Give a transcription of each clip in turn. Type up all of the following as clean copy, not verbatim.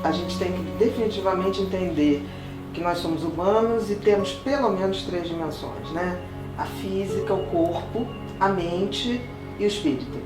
a gente tem que definitivamente entender que nós somos humanos e temos pelo menos 3 dimensões, né? A física, o corpo, a mente e o espírito.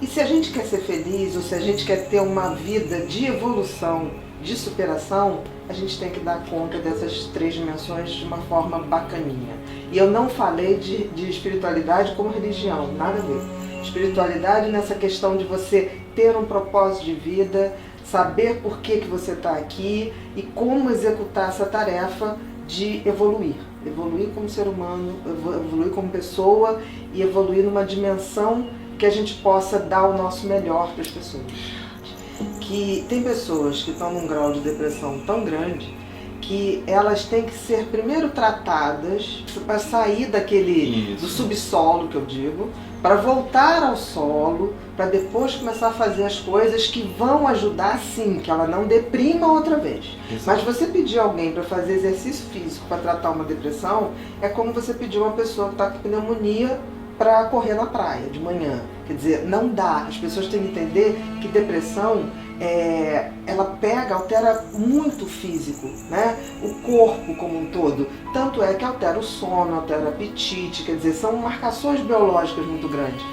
E se a gente quer ser feliz, ou se a gente quer ter uma vida de evolução, de superação, a gente tem que dar conta dessas 3 dimensões de uma forma bacaninha. E eu não falei de espiritualidade como religião, nada a ver. Espiritualidade nessa questão de você ter um propósito de vida, saber por que você está aqui e como executar essa tarefa de evoluir. Evoluir como ser humano, evoluir como pessoa e evoluir numa dimensão que a gente possa dar o nosso melhor para as pessoas. Que tem pessoas que estão num grau de depressão tão grande que elas têm que ser primeiro tratadas para sair do subsolo, que eu digo, para voltar ao solo, para depois começar a fazer as coisas que vão ajudar sim, que ela não deprima outra vez. Exato. Mas você pedir alguém para fazer exercício físico para tratar uma depressão é como você pedir uma pessoa que está com pneumonia para correr na praia de manhã. Quer dizer, não dá. As pessoas têm que entender que depressão ela altera muito o físico, né? O corpo como um todo. Tanto é que altera o sono, altera o apetite, quer dizer, são marcações biológicas muito grandes.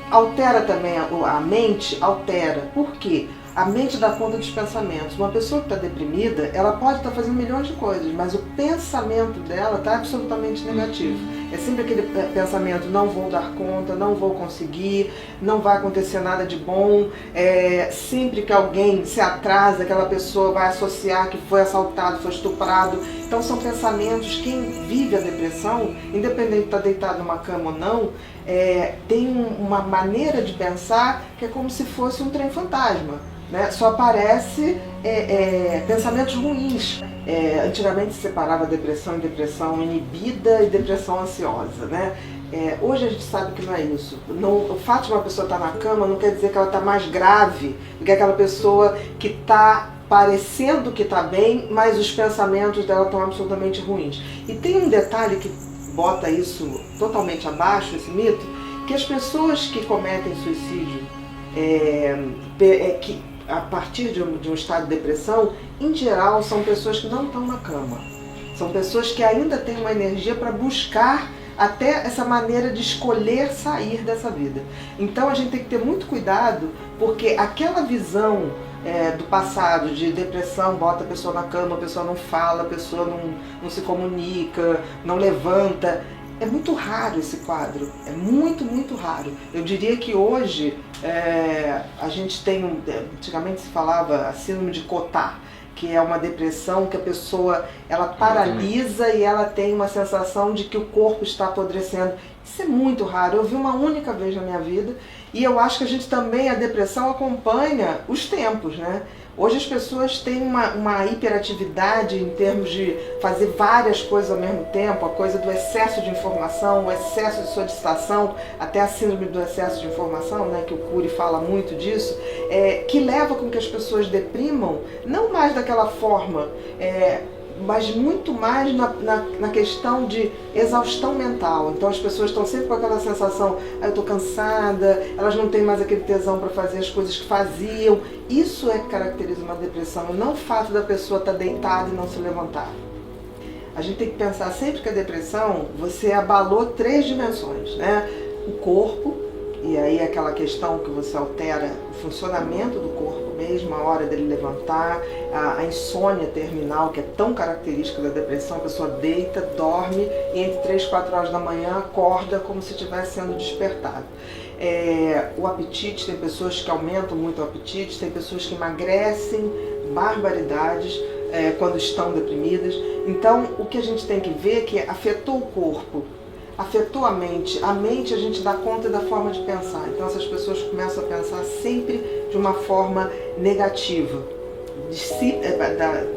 Altera também a mente, altera. Por quê? A mente dá conta dos pensamentos. Uma pessoa que está deprimida, ela pode estar fazendo milhões de coisas, mas o pensamento dela está absolutamente negativo. É sempre aquele pensamento, não vou dar conta, não vou conseguir, não vai acontecer nada de bom. Sempre que alguém se atrasa, aquela pessoa vai associar que foi assaltado, foi estuprado. Então são pensamentos, quem vive a depressão, independente de estar deitado numa cama ou não, tem uma maneira de pensar que é como se fosse um trem fantasma. Né? Só aparece pensamentos ruins. Antigamente se separava depressão em depressão inibida e depressão ansiosa. Né? Hoje a gente sabe que não é isso. O fato de uma pessoa estar na cama não quer dizer que ela está mais grave do que aquela pessoa que está parecendo que está bem, mas os pensamentos dela estão absolutamente ruins. E tem um detalhe que bota isso totalmente abaixo, esse mito, que as pessoas que cometem suicídio que a partir de um estado de depressão, em geral, são pessoas que não estão na cama. São pessoas que ainda têm uma energia para buscar até essa maneira de escolher sair dessa vida. Então a gente tem que ter muito cuidado, porque aquela visão do passado, de depressão, bota a pessoa na cama, a pessoa não fala, a pessoa não se comunica, não levanta. É muito raro esse quadro, é muito, muito raro. Eu diria que hoje a gente tem, antigamente se falava a síndrome de Cotard, que é uma depressão que a pessoa ela paralisa e ela tem uma sensação de que o corpo está apodrecendo. Isso é muito raro, eu vi uma única vez na minha vida e eu acho que a gente também, a depressão acompanha os tempos, né? Hoje as pessoas têm uma hiperatividade em termos de fazer várias coisas ao mesmo tempo, a coisa do excesso de informação, o excesso de solicitação, até a síndrome do excesso de informação, né, que o Cury fala muito disso, que leva com que as pessoas deprimam, não mais daquela forma, mas muito mais na questão de exaustão mental. Então as pessoas estão sempre com aquela sensação, eu estou cansada, elas não têm mais aquele tesão para fazer as coisas que faziam. Isso é que caracteriza uma depressão, não o fato da pessoa estar deitada e não se levantar. A gente tem que pensar sempre que a depressão, você abalou 3 dimensões, né? O corpo, e aí aquela questão que você altera o funcionamento do corpo mesmo, a hora dele levantar, a insônia terminal, que é tão característica da depressão, a pessoa deita, dorme e entre 3 e 4 horas da manhã acorda como se estivesse sendo despertado. O apetite, tem pessoas que aumentam muito o apetite, tem pessoas que emagrecem barbaridades quando estão deprimidas. Então o que a gente tem que ver é que afetou o corpo, afetou a mente a gente dá conta da forma de pensar. Então essas pessoas começam a pensar sempre de uma forma negativa,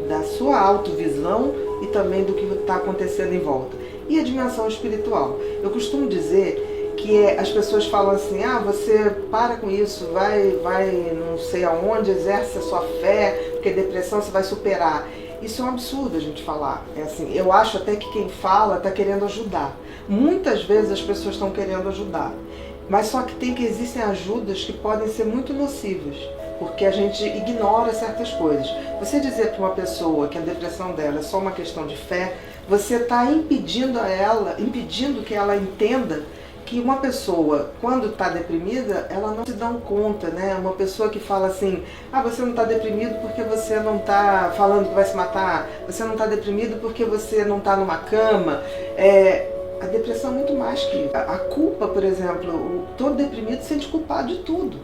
da sua autovisão e também do que está acontecendo em volta. E a dimensão espiritual. Eu costumo dizer que as pessoas falam assim, você para com isso, vai não sei aonde, exerce a sua fé, porque depressão você vai superar. Isso é um absurdo a gente falar. Assim, eu acho até que quem fala está querendo ajudar. Muitas vezes as pessoas estão querendo ajudar, mas só que existem ajudas que podem ser muito nocivas. porque a gente ignora certas coisas. Você dizer para uma pessoa que a depressão dela é só uma questão de fé, você está impedindo que ela entenda que uma pessoa, quando está deprimida, ela não se dá conta, né? Uma pessoa que fala assim, você não está deprimido porque você não está falando que vai se matar, você não está deprimido porque você não está numa cama. A depressão é muito mais que isso. A culpa, por exemplo, todo deprimido se sente culpado de tudo.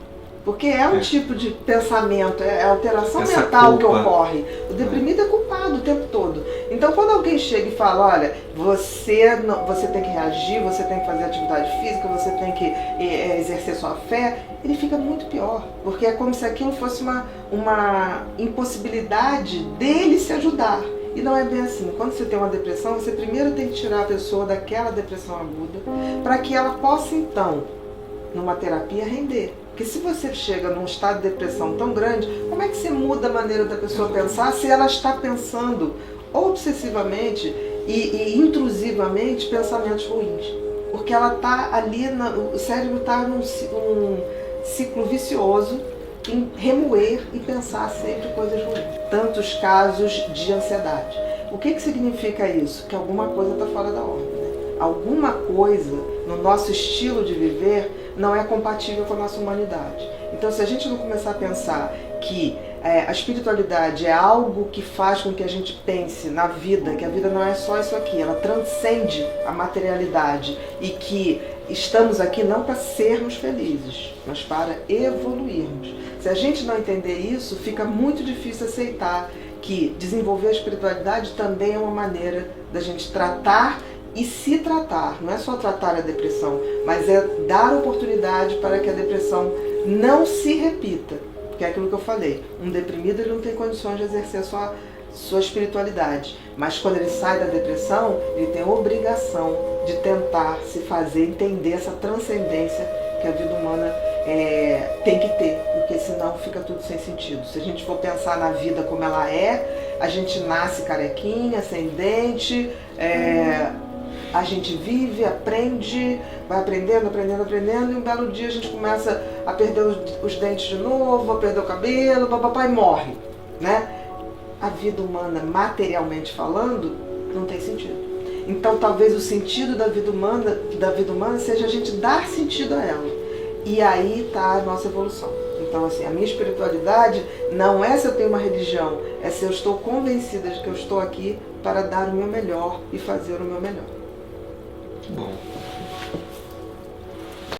Porque é um tipo de pensamento, é a alteração mental que ocorre. O deprimido é culpado o tempo todo. Então, quando alguém chega e fala, olha, você tem que reagir, você tem que fazer atividade física, você tem que exercer sua fé, ele fica muito pior. Porque é como se aquilo fosse uma impossibilidade dele se ajudar. E não é bem assim. Quando você tem uma depressão, você primeiro tem que tirar a pessoa daquela depressão aguda, para que ela possa, então, numa terapia, render. Porque se você chega num estado de depressão tão grande, como é que você muda a maneira da pessoa pensar se ela está pensando obsessivamente e intrusivamente pensamentos ruins? Porque ela está ali, o cérebro está num ciclo vicioso em remoer e pensar sempre coisas ruins. Tantos casos de ansiedade. O que significa isso? Que alguma coisa está fora da ordem, né? Alguma coisa no nosso estilo de viver não é compatível com a nossa humanidade. Então, se a gente não começar a pensar que a espiritualidade é algo que faz com que a gente pense na vida, que a vida não é só isso aqui, ela transcende a materialidade e que estamos aqui não para sermos felizes, mas para evoluirmos. Se a gente não entender isso, fica muito difícil aceitar que desenvolver a espiritualidade também é uma maneira da gente tratar e se tratar. Não é só tratar a depressão, mas é dar oportunidade para que a depressão não se repita. Porque é aquilo que eu falei, um deprimido ele não tem condições de exercer a sua espiritualidade. Mas quando ele sai da depressão, ele tem a obrigação de tentar se fazer entender essa transcendência que a vida humana tem que ter, porque senão fica tudo sem sentido. Se a gente for pensar na vida como ela é, a gente nasce carequinha, sem dente, a gente vive, aprende, vai aprendendo, e um belo dia a gente começa a perder os dentes de novo, a perder o cabelo, papai morre, né? A vida humana, materialmente falando, não tem sentido. Então talvez o sentido da vida humana seja a gente dar sentido a ela. E aí está a nossa evolução. Então, assim, a minha espiritualidade não é se eu tenho uma religião, é se eu estou convencida de que eu estou aqui para dar o meu melhor e fazer o meu melhor. Bom.